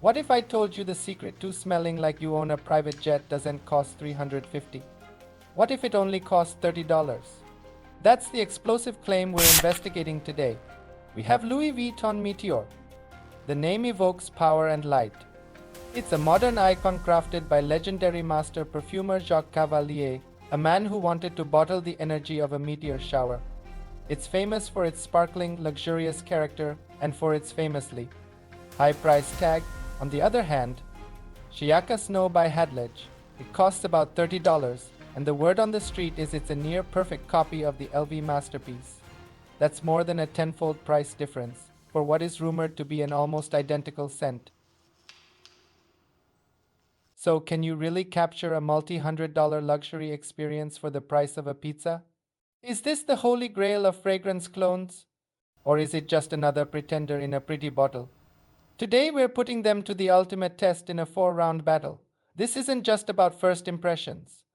What if I told you the secret to smelling like you own a private jet doesn't cost 350? What if it only costs $30? That's the explosive claim we're investigating today. We have Louis Vuitton Météore. The name evokes power and light. It's a modern icon crafted by legendary master perfumer Jacques Cavallier, a man who wanted to bottle the energy of a meteor shower. It's famous for its sparkling, luxurious character and for its famously high price tag. On the other hand, Shiyaaka Snow by Khadlaj. It costs about $30, and the word on the street is it's a near perfect copy of the LV masterpiece. That's more than a tenfold price difference for what is rumored to be an almost identical scent. So, can you really capture a multi-$100 luxury experience for the price of a pizza? Is this the holy grail of fragrance clones? Or is it just another pretender in a pretty bottle? Today we're putting them to the ultimate test in a 4-round battle. This isn't just about first impressions.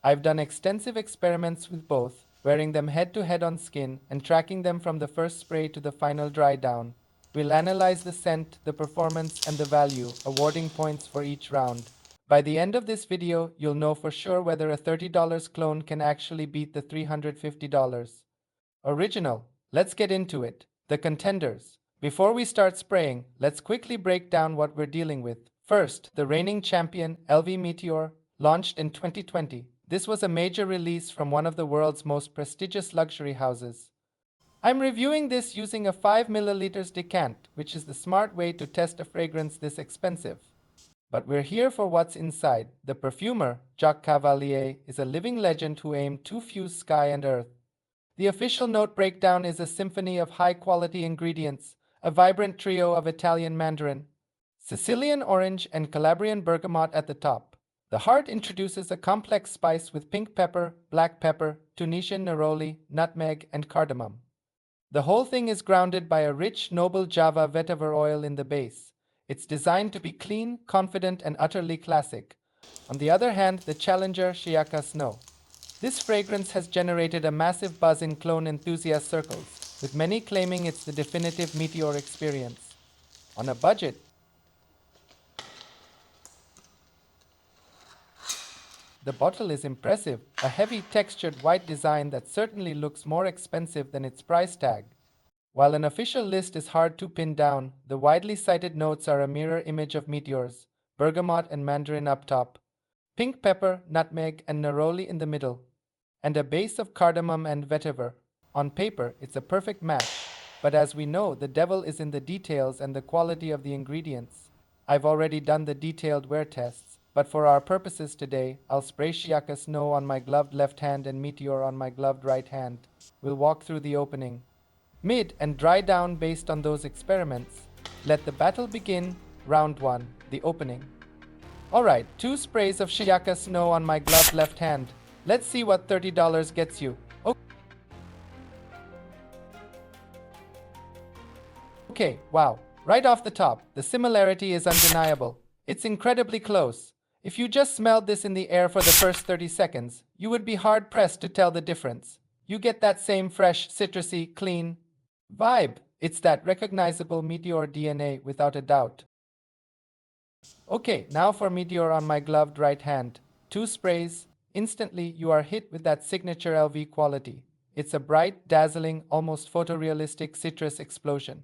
I've done extensive experiments with both, wearing them head to head on skin and tracking them from the first spray to the final dry down. We'll analyze the scent, the performance, and the value, awarding points for each round. By the end of this video, you'll know for sure whether a $30 clone can actually beat the $350 original. Let's get into it. The contenders. Before we start spraying, let's quickly break down what we're dealing with. First, the reigning champion, LV Meteore, launched in 2020. This was a major release from one of the world's most prestigious luxury houses. I'm reviewing this using a 5 milliliters decant, which is the smart way to test a fragrance this expensive. But we're here for what's inside. The perfumer, Jacques Cavallier, is a living legend who aimed to fuse sky and earth. The official note breakdown is a symphony of high-quality ingredients, a vibrant trio of Italian Mandarin, Sicilian orange, and Calabrian bergamot at the top. The heart introduces a complex spice with pink pepper, black pepper, Tunisian neroli, nutmeg, and cardamom. The whole thing is grounded by a rich, noble Java vetiver oil in the base. It's designed to be clean, confident, and utterly classic. On the other hand, the challenger Shiyaaka Snow. This fragrance has generated a massive buzz in clone enthusiast circles, with many claiming it's the definitive Meteore experience. On a budget, the bottle is impressive, a heavy textured white design that certainly looks more expensive than its price tag. While an official list is hard to pin down, the widely cited notes are a mirror image of meteors, bergamot and mandarin up top, pink pepper, nutmeg, and neroli in the middle, and a base of cardamom and vetiver. On paper, it's a perfect match, but as we know, the devil is in the details and the quality of the ingredients. I've already done the detailed wear tests, but for our purposes today, I'll spray Shiyaaka Snow on my gloved left hand and Meteore on my gloved right hand. We'll walk through the opening, mid, and dry down based on those experiments. Let the battle begin. Round 1, the opening. Alright, 2 sprays of Shiyaaka Snow on my gloved left hand. Let's see what $30 gets you. Okay, wow. Right off the top, the similarity is undeniable. It's incredibly close. If you just smelled this in the air for the first 30 seconds, you would be hard-pressed to tell the difference. You get that same fresh, citrusy, clean vibe. It's that recognizable Meteore DNA without a doubt. Okay, now for Meteore on my gloved right hand. 2 sprays. Instantly, you are hit with that signature LV quality. It's a bright, dazzling, almost photorealistic citrus explosion.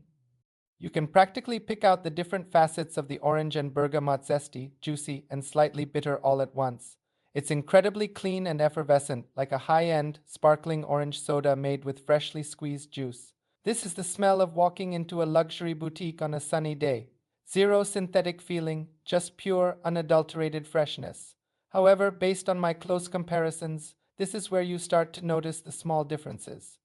You can practically pick out the different facets of the orange and bergamot, zesty, juicy, and slightly bitter all at once. It's incredibly clean and effervescent, like a high-end, sparkling orange soda made with freshly squeezed juice. This is the smell of walking into a luxury boutique on a sunny day. Zero synthetic feeling, just pure, unadulterated freshness. However, based on my close comparisons, this is where you start to notice the small differences.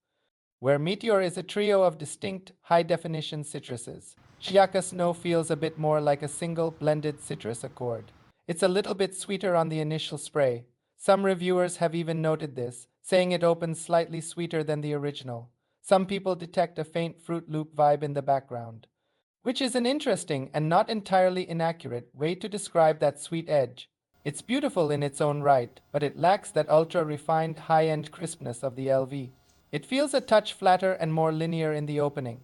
Where Meteore is a trio of distinct, high-definition citruses, Shiyaaka Snow feels a bit more like a single, blended citrus accord. It's a little bit sweeter on the initial spray. Some reviewers have even noted this, saying it opens slightly sweeter than the original. Some people detect a faint Fruit Loop vibe in the background, which is an interesting and not entirely inaccurate way to describe that sweet edge. It's beautiful in its own right, but it lacks that ultra-refined, high-end crispness of the LV. It feels a touch flatter and more linear in the opening.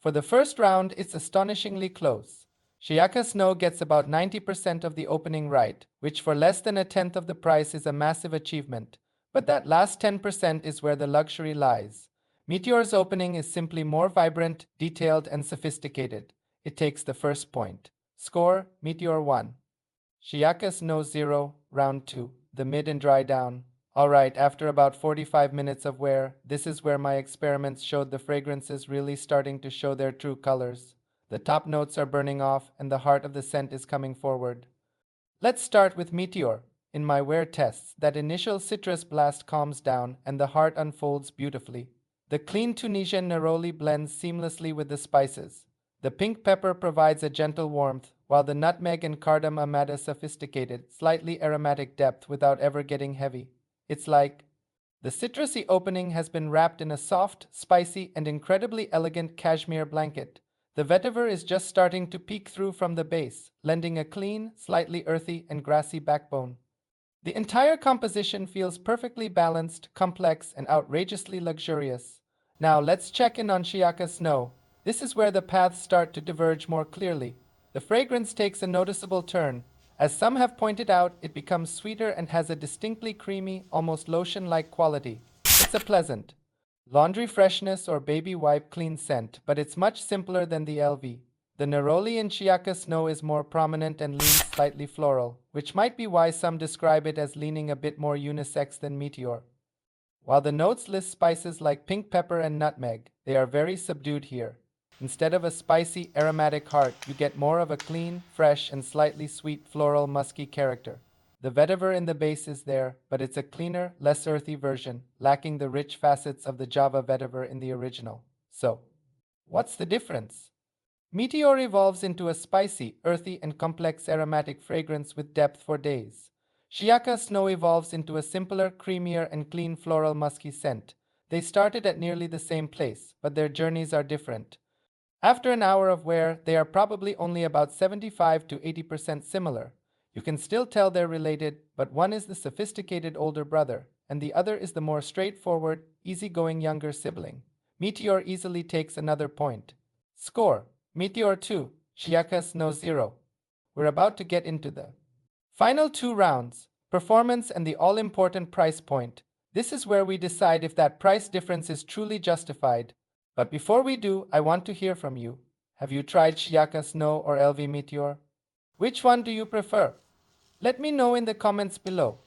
For the first round, it's astonishingly close. Shiyaaka Snow gets about 90% of the opening right, which for less than a tenth of the price is a massive achievement. But that last 10% is where the luxury lies. Meteore's opening is simply more vibrant, detailed, and sophisticated. It takes the first point. Score: Meteore 1. Shiyaaka Snow 0, Round 2. The mid and dry down. Alright, after about 45 minutes of wear, this is where my experiments showed the fragrances really starting to show their true colors. The top notes are burning off and the heart of the scent is coming forward. Let's start with Meteore. In my wear tests, that initial citrus blast calms down and the heart unfolds beautifully. The clean Tunisian neroli blends seamlessly with the spices. The pink pepper provides a gentle warmth, while the nutmeg and cardamom add a sophisticated, slightly aromatic depth without ever getting heavy. It's like the citrusy opening has been wrapped in a soft, spicy, and incredibly elegant cashmere blanket. The vetiver is just starting to peek through from the base, lending a clean, slightly earthy, and grassy backbone. The entire composition feels perfectly balanced, complex, and outrageously luxurious. Now let's check in on Shiyaaka Snow. This is where the paths start to diverge more clearly. The fragrance takes a noticeable turn. As some have pointed out, it becomes sweeter and has a distinctly creamy, almost lotion-like quality. It's a pleasant laundry freshness or baby wipe clean scent, but it's much simpler than the LV. The neroli in Shiyaaka Snow is more prominent and leans slightly floral, which might be why some describe it as leaning a bit more unisex than Meteore. While the notes list spices like pink pepper and nutmeg, they are very subdued here. Instead of a spicy, aromatic heart, you get more of a clean, fresh, and slightly sweet floral musky character. The vetiver in the base is there, but it's a cleaner, less earthy version, lacking the rich facets of the Java vetiver in the original. So, what's the difference? Meteore evolves into a spicy, earthy, and complex aromatic fragrance with depth for days. Shiyaaka Snow evolves into a simpler, creamier, and clean floral musky scent. They started at nearly the same place, but their journeys are different. After an hour of wear, they are probably only about 75 to 80% similar. You can still tell they're related, but one is the sophisticated older brother, and the other is the more straightforward, easygoing younger sibling. Meteore easily takes another point. Score: Meteore 2, Shiyaaka Snow 0. We're about to get into the final two rounds, performance and the all-important price point. This is where we decide if that price difference is truly justified. But before we do, I want to hear from you. Have you tried Shiyaaka Snow or LV Meteore? Which one do you prefer? Let me know in the comments below.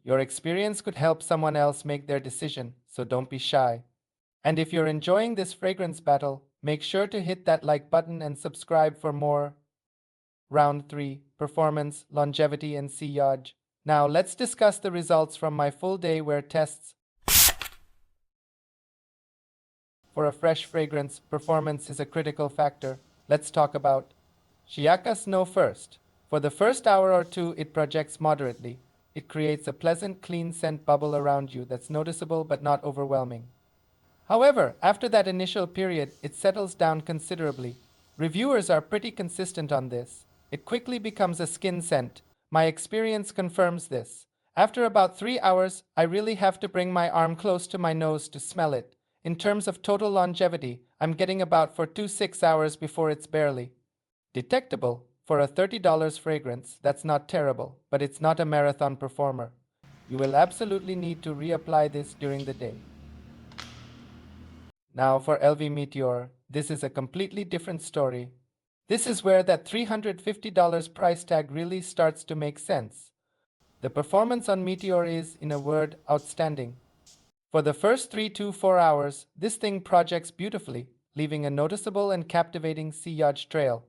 Your experience could help someone else make their decision, so don't be shy. And if you're enjoying this fragrance battle, make sure to hit that like button and subscribe for more. Round 3, Performance, Longevity, and Sillage. Now let's discuss the results from my full day wear tests. For a fresh fragrance, performance is a critical factor. Let's talk about Shiyaaka Snow first. For the first hour or two, it projects moderately. It creates a pleasant, clean scent bubble around you that's noticeable but not overwhelming. However, after that initial period, it settles down considerably. Reviewers are pretty consistent on this. It quickly becomes a skin scent. My experience confirms this. After about 3 hours, I really have to bring my arm close to my nose to smell it. In terms of total longevity, I'm getting about for 6 hours before it's barely detectable. For a $30 fragrance, that's not terrible, but it's not a marathon performer. You will absolutely need to reapply this during the day. Now for LV Meteore, this is a completely different story. This is where that $350 price tag really starts to make sense. The performance on Meteore is, in a word, outstanding. For the first 3 to 4 hours, this thing projects beautifully, leaving a noticeable and captivating sillage trail.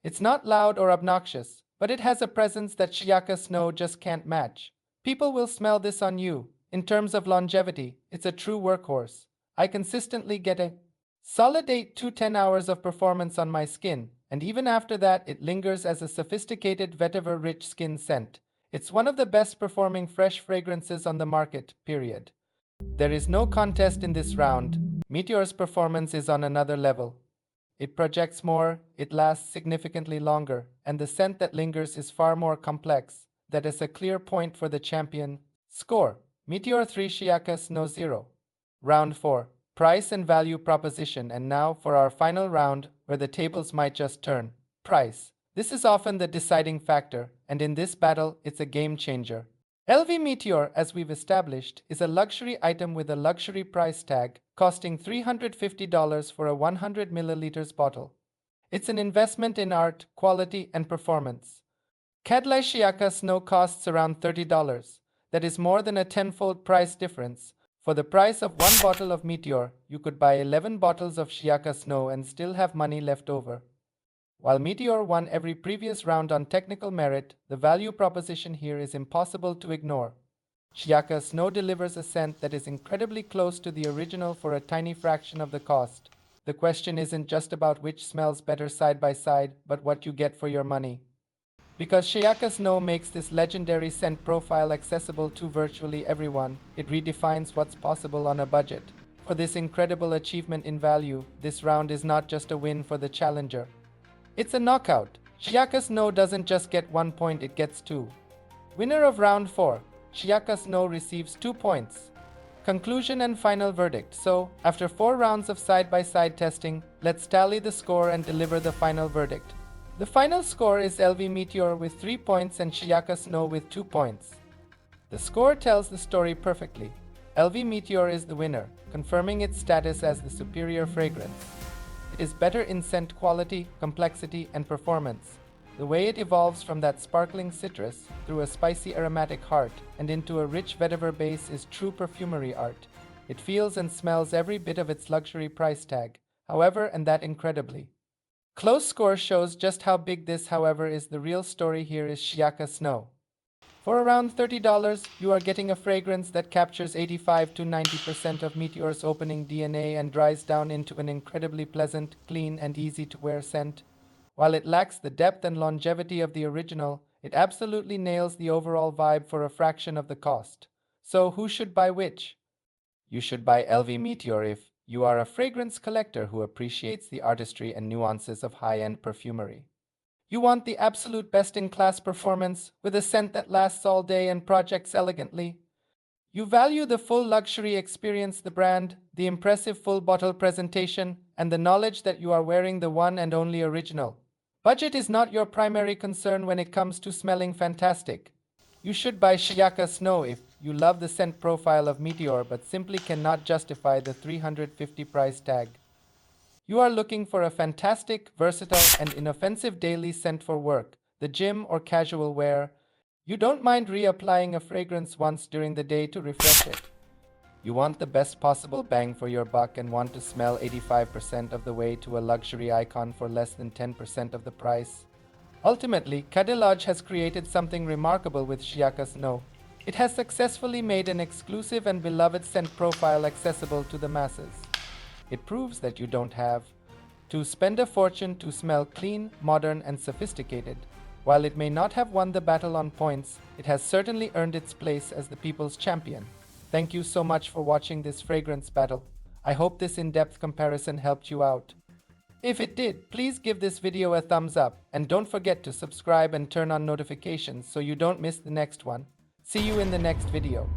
It's not loud or obnoxious, but it has a presence that Shiyaaka Snow just can't match. People will smell this on you. In terms of longevity, it's a true workhorse. I consistently get a solid 8 to 10 hours of performance on my skin, and even after that, it lingers as a sophisticated vetiver-rich skin scent. It's one of the best performing fresh fragrances on the market, period. There is no contest in this round. Meteore's performance is on another level. It projects more, it lasts significantly longer, and the scent that lingers is far more complex. That is a clear point for the champion. Score: Meteore 3, Shiyaaka Snow 0. Round 4, Price and Value Proposition. And now for our final round, where the tables might just turn. Price. This is often the deciding factor, and in this battle, it's a game changer. LV Meteor, as we've established, is a luxury item with a luxury price tag, costing $350 for a 100 milliliters bottle. It's an investment in art, quality, and performance. Khadlaj Shiyaaka Snow costs around $30. That is more than a tenfold price difference. For the price of one bottle of Meteor, you could buy 11 bottles of Shiyaaka Snow and still have money left over. While Meteor won every previous round on technical merit, the value proposition here is impossible to ignore. Shiyaaka Snow delivers a scent that is incredibly close to the original for a tiny fraction of the cost. The question isn't just about which smells better side by side, but what you get for your money. Because Shiyaaka Snow makes this legendary scent profile accessible to virtually everyone, it redefines what's possible on a budget. For this incredible achievement in value, this round is not just a win for the challenger. It's a knockout. Shiyaaka Snow doesn't just get 1 point, it gets 2. Winner of round 4, Shiyaaka Snow receives 2 points. Conclusion and final verdict. So, after 4 rounds of side-by-side testing, let's tally the score and deliver the final verdict. The final score is LV Meteore with 3 points and Shiyaaka Snow with 2 points. The score tells the story perfectly. LV Meteore is the winner, confirming its status as the superior fragrance. It is better in scent quality, complexity, and performance. The way it evolves from that sparkling citrus through a spicy aromatic heart and into a rich vetiver base is true perfumery art. It feels and smells every bit of its luxury price tag, however, and that incredibly. Close score shows just how big this, however, is. The real story here is Shiyaaka Snow. For around $30, you are getting a fragrance that captures 85 to 90% of Meteore's opening DNA and dries down into an incredibly pleasant, clean, and easy-to-wear scent. While it lacks the depth and longevity of the original, it absolutely nails the overall vibe for a fraction of the cost. So who should buy which? You should buy LV Meteore if you are a fragrance collector who appreciates the artistry and nuances of high-end perfumery. You want the absolute best-in-class performance with a scent that lasts all day and projects elegantly. You value the full luxury experience, the brand, the impressive full bottle presentation, and the knowledge that you are wearing the one and only original. Budget is not your primary concern when it comes to smelling fantastic. You should buy Shiyaaka Snow if you love the scent profile of Meteor but simply cannot justify the $350 price tag. You are looking for a fantastic, versatile, and inoffensive daily scent for work, the gym, or casual wear. You don't mind reapplying a fragrance once during the day to refresh it. You want the best possible bang for your buck and want to smell 85% of the way to a luxury icon for less than 10% of the price. Ultimately, Khadlaj has created something remarkable with Shiyaaka Snow. It has successfully made an exclusive and beloved scent profile accessible to the masses. It proves that you don't have to spend a fortune to smell clean, modern, and sophisticated. While it may not have won the battle on points, it has certainly earned its place as the people's champion. Thank you so much for watching this fragrance battle. I hope this in-depth comparison helped you out. If it did, please give this video a thumbs up and don't forget to subscribe and turn on notifications so you don't miss the next one. See you in the next video.